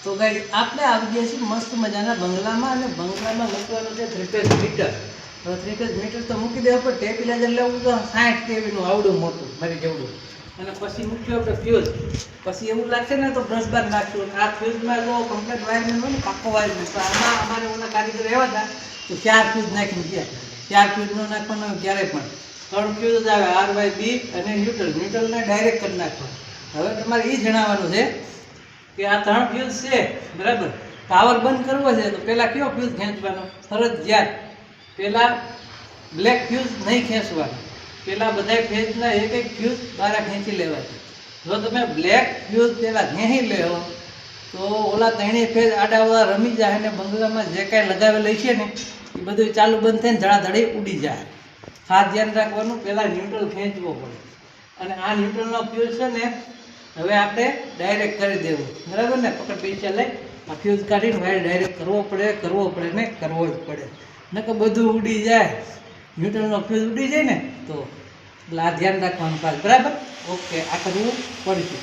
તો ગાઈસ આપણે આવી ગયા છીએ મસ્ત મજાના બંગલામાં અને બંગલામાં મૂકવાનું છે 3 ફેઝ મીટર. હવે 3 ફેઝ મીટર તો મૂકી દેવા પર ટેબિલાઇઝર લેવું તો 60 કેવીનું આવડું મોટું મારી જેવડું. અને પછી મૂક્યું આપણે ફ્યુઝ. પછી એવું લાગશે ને તો 10 બાર નાખશું. આ ફ્યુઝમાં જો કમ્પ્લીટ વાયરમેન હોય ને પાક્કો વાયરમેન તો આમાં અમારે ઓલા કારીગર એવા હતા તો 4 ફ્યુઝ નાખીને ગયા. 4 ફ્યુઝ ન નાખવાનો ક્યારેય પણ 3 ફ્યુઝ જ આવે આર વાય બી અને ન્યુટ્રલને ડાયરેક્ટ કરી નાખવા. હવે તમારે એ જણાવવાનું છે કે આ 3 ફ્યુઝ છે બરાબર. પાવર બંધ કરવો છે તો પહેલાં કયો ફ્યુઝ ખેંચવાનો ફરજિયાત. પહેલાં બ્લેક ફ્યુઝ નહીં ખેંચવાનો. પહેલાં બધા ફેઝના એક ફ્યુઝ બહાર ખેંચી લેવા છે. જો તમે બ્લેક ફ્યુઝ પહેલાં ખેંચી લેવો તો ઓલા 3 ફેઝ આડાવડા રમી જાય અને બંગલામાં જે કાંઈ લગાવેલું છે ને એ બધું ચાલુ બંધ થઈને ધડાધડી ઉડી જાય. ખાસ ધ્યાન રાખવાનું પહેલાં ન્યુટ્રલ ખેંચવો પડે. અને આ ન્યુટ્રલનો ફ્યુઝ છે ને હવે આપણે ડાયરેક્ટ કરી દેવું બરાબર ને. પકડ પૈસા લઈ આ ફ્યુઝ કાઢીને વાયર ડાયરેક્ટ કરવો પડે ને કરવો જ પડે. નકર બધું ઉડી જાય. ન્યુટ્રલનો ફ્યુઝ ઉડી જાય ને તો એટલે આ ધ્યાન રાખવાનું ખાસ બરાબર. ઓકે આ કરવું પડશે.